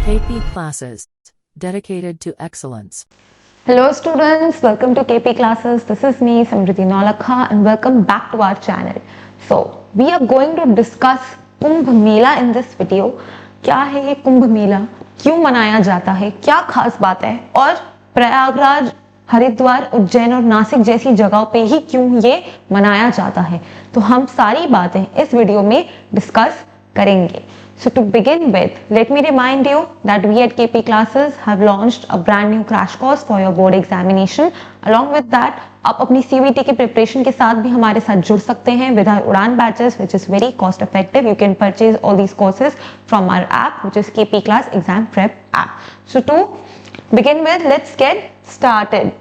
KP classes dedicated to excellence. Hello students, welcome to KP classes. This is me Samriti Nolakha and welcome back to our channel. So we are going to discuss Kumbh Mela in this video. क्या है ये कुंभ मेला, क्यों मनाया जाता है, क्या खास बात है और प्रयागराज, हरिद्वार, उज्जैन और नासिक जैसी जगहों पे ही क्यों ये मनाया जाता है, तो हम सारी बातें इस वीडियो में डिस्कस करेंगे. So to begin with, let me remind you that we at KP classes have launched a brand new crash course for your board examination. Along with that, आप अपनी CBT की प्रिपरेशन के साथ भी हमारे साथ जुड़ सकते हैं with our उड़ान batches, which is very cost effective. You can purchase all these courses from our app, which is KP Class Exam Prep app. So to begin with, let's get started.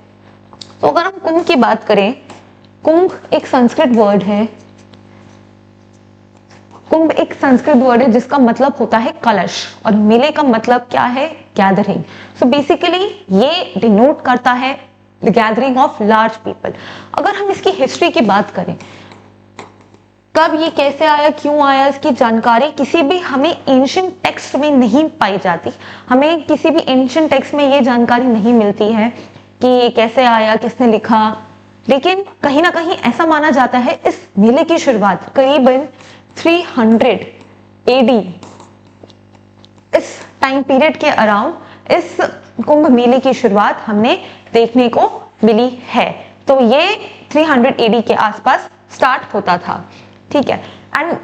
तो अगर हम कुंभ की बात करें, कुंभ एक Sanskrit word है. कुंभ एक संस्कृत वर्ड है जिसका मतलब होता है कलश और मेले का मतलब क्या है, गैदरिंग. सो बेसिकली ये डिनोट करता है गैदरिंग ऑफ लार्ज पीपल. अगर हम इसकी हिस्ट्री की बात करें, कब ये कैसे आया, क्यों आया, इसकी जानकारी किसी भी हमें एंशिएंट टेक्स्ट में नहीं पाई जाती. हमें किसी भी एंशिएंट टेक्स्ट में ये जानकारी नहीं मिलती है कि ये कैसे आया, किसने लिखा. लेकिन कहीं ना कहीं ऐसा माना जाता है इस मेले की शुरुआत करीबन 300 AD, इस टाइम पीरियड के अराउंड इस कुंभ मेले की शुरुआत हमने देखने को मिली है. तो ये 300 AD के आसपास स्टार्ट होता था. ठीक है. एंड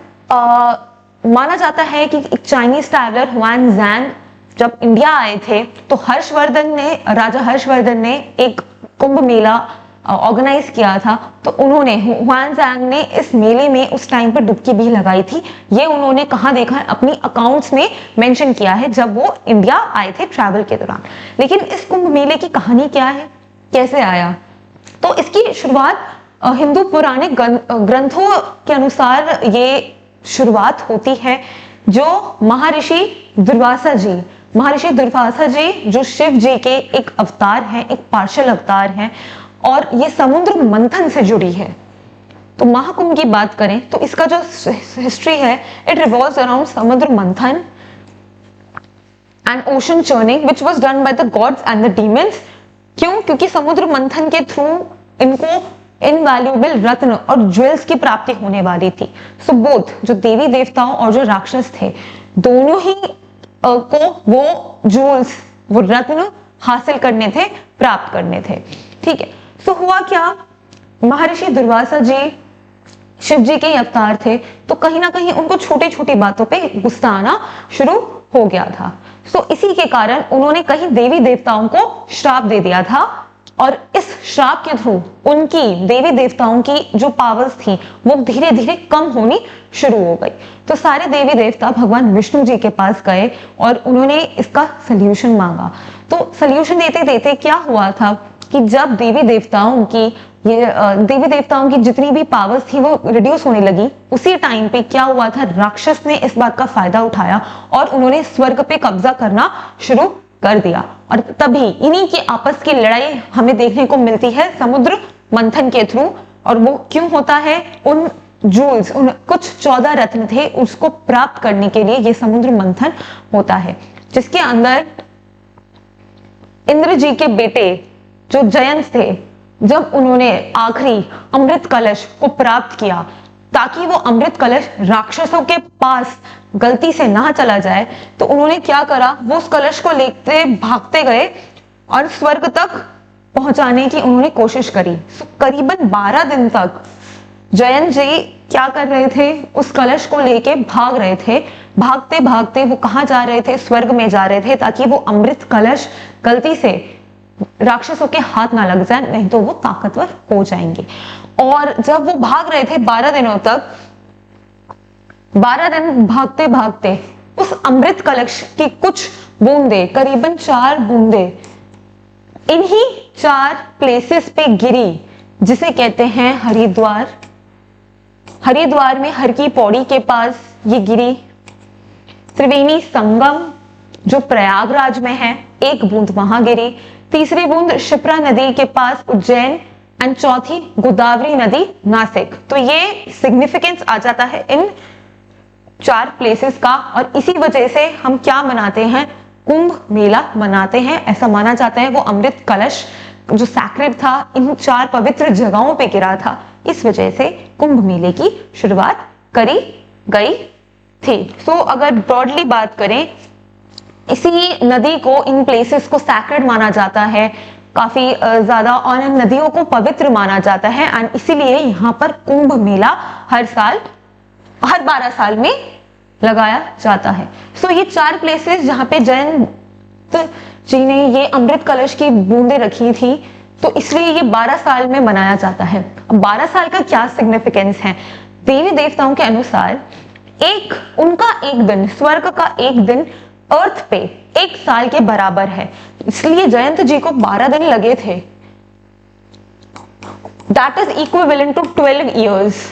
माना जाता है कि एक चाइनीज ट्रैवलर हुआन ज़ैंग जब इंडिया आए थे तो राजा हर्षवर्धन ने एक कुंभ मेला ऑर्गेनाइज किया था. तो उन्होंने हुआन ज़ैंग ने इस मेले में उस टाइम पर डुबकी भी लगाई थी. ये उन्होंने कहाँ देखा है, अपनी अकाउंट्स में मेंशन किया है जब वो इंडिया आए थे ट्रैवल के दौरान. लेकिन इस कुंभ मेले की कहानी क्या है, कैसे आया, तो इसकी शुरुआत हिंदू पौराणिक ग्रंथों के अनुसार ये शुरुआत होती है जो महर्षि दुर्वासा जी जो शिव जी के एक अवतार हैं, एक पार्षल अवतार हैं और ये समुद्र मंथन से जुड़ी है. तो महाकुंभ की बात करें तो इसका जो हिस्ट्री है, इट रिवॉल्व्स अराउंड समुद्र मंथन and ocean churning which was done by the gods and the demons. क्यों? क्योंकि समुद्र मंथन के थ्रू इनको इनवैल्यूएबल रत्न और ज्वेल्स की प्राप्ति होने वाली थी. सो बोथ जो देवी देवताओं और जो राक्षस थे, दोनों ही को वो ज्वेल्स, वो रत्न हासिल करने थे, प्राप्त करने थे. ठीक है. तो हुआ क्या, महर्षि दुर्वासा जी शिव जी के अवतार थे, तो कहीं ना कहीं उनको छोटी छोटी बातों पे गुस्सा आना शुरू हो गया था. सो इसी के कारण उन्होंने कहीं देवी देवताओं को श्राप दे दिया था और इस श्राप के थ्रू उनकी देवी देवताओं की जो पावर्स थी वो धीरे धीरे कम होनी शुरू हो गई. तो सारे देवी देवता भगवान विष्णु जी के पास गए और उन्होंने इसका सल्यूशन मांगा. तो सल्यूशन देते देते क्या हुआ था कि जब देवी देवताओं की जितनी भी पावर्स थी वो रिड्यूस होने लगी, उसी टाइम पे क्या हुआ था, राक्षस ने इस बात का फायदा उठाया और उन्होंने स्वर्ग पे कब्जा करना शुरू कर दिया. और तभी इन्हीं की आपस की लड़ाई हमें देखने को मिलती है समुद्र मंथन के थ्रू. और वो क्यों होता है, उन जूल्स, उन कुछ 14 रत्न थे, उसको प्राप्त करने के लिए ये समुद्र मंथन होता है, जिसके अंदर इंद्र जी के बेटे जो जयंत थे, जब उन्होंने आखिरी अमृत कलश को प्राप्त किया ताकि वो अमृत कलश राक्षसों के पास गलती से ना चला जाए, तो उन्होंने क्या करा, वो उस कलश को लेते भागते गए और स्वर्ग तक पहुंचाने की उन्होंने कोशिश करी. करीबन 12 दिन तक जयंत जी क्या कर रहे थे, उस कलश को लेके भाग रहे थे. भागते भागते वो कहाँ जा रहे थे, स्वर्ग में जा रहे थे ताकि वो अमृत कलश गलती से राक्षसों के हाथ ना लग जाए, नहीं तो वो ताकतवर हो जाएंगे. और जब वो भाग रहे थे 12 दिनों तक, 12 दिन भागते भागते उस अमृत कलश की कुछ बूंदे, करीबन 4 बूंदे इन्हीं 4 प्लेसेस पे गिरी, जिसे कहते हैं हरिद्वार. हरिद्वार में हर की पौड़ी के पास ये गिरी. त्रिवेणी संगम जो प्रयागराज में है, एक बूंद वहां गिरी. तीसरी बूंद शिप्रा नदी के पास उज्जैन एंड चौथी गोदावरी नदी नासिक. तो ये सिग्निफिकेंस आ जाता है इन 4 प्लेसेस का. और इसी वजह से हम क्या मनाते हैं, कुंभ मेला मनाते हैं। ऐसा माना जाता है वो अमृत कलश जो सैक्रेड था इन 4 पवित्र जगहों पे गिरा था, इस वजह से कुंभ मेले की शुरुआत करी गई थी। सो अगर ब्रॉडली बात करें, इसी नदी को, इन प्लेसेस को सैक्रेड माना जाता है काफी ज्यादा, और इन नदियों को पवित्र माना जाता है एंड इसीलिए यहाँ पर कुंभ मेला हर 12 साल में लगाया जाता है। सो ये 4 प्लेसेस जहाँ पे जयंत जी ने ये अमृत कलश की बूंदें रखी थी, तो इसलिए ये 12 साल में मनाया जाता है। अब 12 साल का क्या सिग्निफिकेंस है? देवी देवताओं के अनुसार उनका एक दिन, स्वर्ग का एक दिन अर्थ पे 1 साल के बराबर है, इसलिए जयंत जी को 12 दिन लगे थे। That is equivalent to 12 years,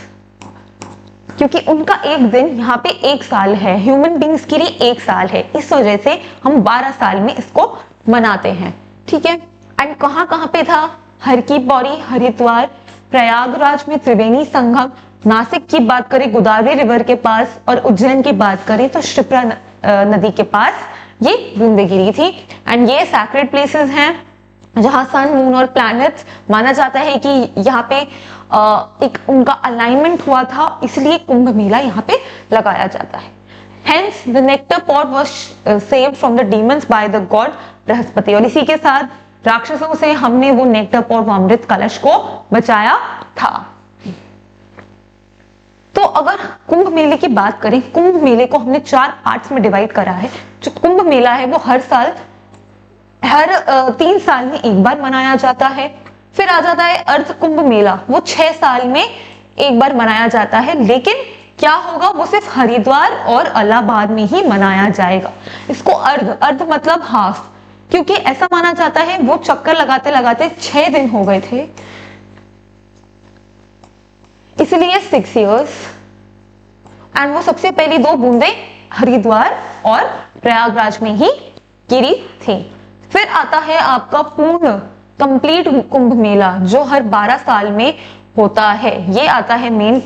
क्योंकि उनका एक दिन यहाँ पे 1 साल है, ह्यूमन बींग्स के लिए 1 साल है, इस वजह से हम 12 साल में इसको मनाते हैं। ठीक है, एंड कहाँ पे था? हर की पौड़ी, हरिद्वार, प्रयागराज में त्रिवेणी संगम, नासिक की बात करें गोदावरी रिवर के पास, और उज्जैन की बात करें तो क्षिप्रा नदी के पास ये बूंदे गिरी थी। एंड ये सैक्रेड प्लेसेस हैं जहां सन, मून और प्लैनेट्स, माना जाता है कि यहाँ पे एक उनका अलाइनमेंट हुआ था, इसलिए कुंभ मेला यहाँ पे लगाया जाता है। Hence the nectar pot was saved from the demons by the god Brihaspati, और इसी के साथ राक्षसों से हमने वो नेक्टर पॉट, अमृत कलश को बचाया था। तो अगर कुंभ मेले की बात करें, कुंभ मेले को हमने 4 पार्ट्स में डिवाइड करा है। जो कुंभ मेला है वो हर 3 साल में एक बार मनाया जाता है। फिर आ जाता है अर्ध कुंभ मेला, वो 6 साल में एक बार मनाया जाता है, लेकिन क्या होगा, वो सिर्फ हरिद्वार और इलाहाबाद में ही मनाया जाएगा। इसको अर्ध मतलब हाफ, क्योंकि ऐसा माना जाता है वो चक्कर लगाते लगाते 6 दिन हो गए थे, इसलिए 6 इयर्स। एंड वो सबसे पहली 2 बूंदे हरिद्वार और प्रयागराज में ही गिरी थी। फिर आता है आपका पूर्ण कंप्लीट कुंभ मेला जो हर 12 साल में होता है। ये आता है मेन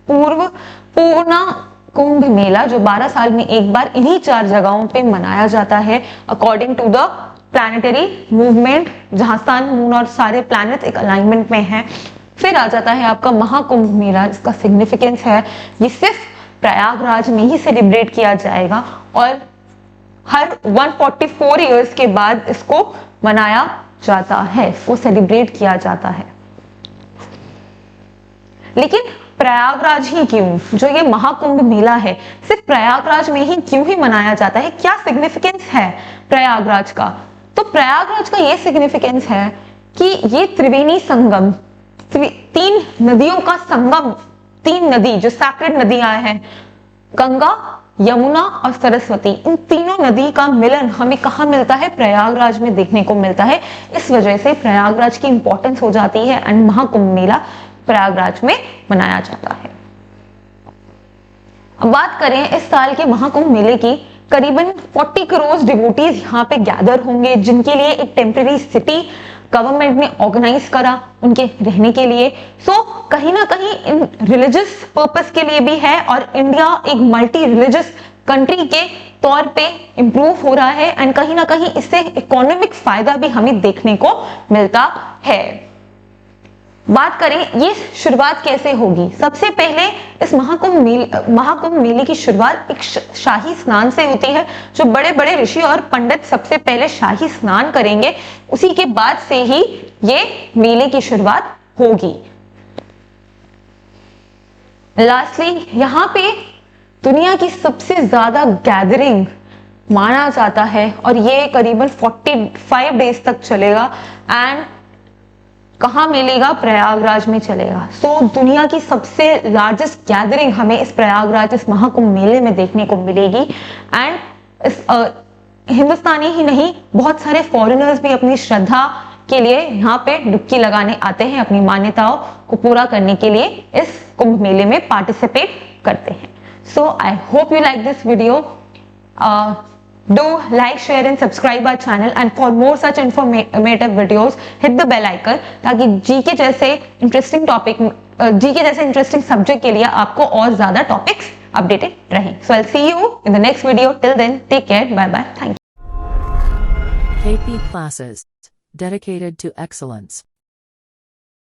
पूर्ण कुंभ मेला जो 12 साल में एक बार इन्हीं 4 जगहों पे मनाया जाता है according to the planetary movement, जहां सन, मून और सारे प्लैनेट एक अलाइनमेंट में हैं। फिर आ जाता है आपका महाकुंभ मेला, इसका सिग्निफिकेंस है ये सिर्फ प्रयागराज में ही सेलिब्रेट किया जाएगा और हर 144 इयर्स के बाद इसको मनाया जाता है, इसको सेलिब्रेट किया जाता है। लेकिन प्रयागराज ही क्यों, जो ये महाकुंभ मेला है सिर्फ प्रयागराज में ही क्यों ही मनाया जाता है, क्या सिग्निफिकेंस है प्रयागराज का? तो प्रयागराज का ये सिग्निफिकेंस है कि ये त्रिवेणी संगम, 3 नदियों का संगम, 3 नदी जो सैक्रेड नदियां हैं, गंगा, यमुना और सरस्वती, इन तीनों नदी का मिलन हमें कहाँ मिलता है? प्रयागराज में देखने को मिलता है। इस वजह से प्रयागराज की इंपॉर्टेंस हो जाती है एंड महाकुंभ मेला प्रयागराज में मनाया जाता है। अब बात करें इस साल के महाकुंभ मेले की, करीबन 40 करोड़ डिवोटीज यहाँ पे गैदर होंगे, जिनके लिए एक टेम्परेरी सिटी गवर्नमेंट ने ऑर्गेनाइज करा उनके रहने के लिए। सो कहीं ना कहीं इन रिलीजियस पर्पस के लिए भी है और इंडिया एक मल्टी रिलीजियस कंट्री के तौर पे इंप्रूव हो रहा है एंड कहीं ना कहीं इससे इकोनॉमिक फायदा भी हमें देखने को मिलता है। बात करें ये शुरुआत कैसे होगी, सबसे पहले इस महाकुंभ मेले की शुरुआत एक शाही स्नान से होती है, जो बड़े बड़े ऋषि और पंडित सबसे पहले शाही स्नान करेंगे, उसी के बाद से ही ये मेले की शुरुआत होगी। लास्टली यहाँ पे दुनिया की सबसे ज्यादा गैदरिंग माना जाता है और ये करीबन 45 डेज तक चलेगा एंड कहाँ मिलेगा? प्रयागराज में चलेगा। सो दुनिया की सबसे लार्जेस्ट गैदरिंग हमें इस प्रयागराज, इस महाकुंभ मेले में देखने को मिलेगी एंड इस हिंदुस्तानी ही नहीं, बहुत सारे फॉरेनर्स भी अपनी श्रद्धा के लिए यहाँ पे डुबकी लगाने आते हैं, अपनी मान्यताओं को पूरा करने के लिए इस कुंभ मेले में पार्टिसिपेट करते हैं। So I hope you like this video. Do like, share and subscribe our channel and for more such informative videos hit the bell icon ताकि जीके जैसे इंटरेस्टिंग सब्जेक्ट के लिए आपको और ज्यादा टॉपिक्स अपडेटेड रहें। So I'll see you in the next video. Till then, take care. Bye bye. Thank you. KP classes, dedicated to excellence.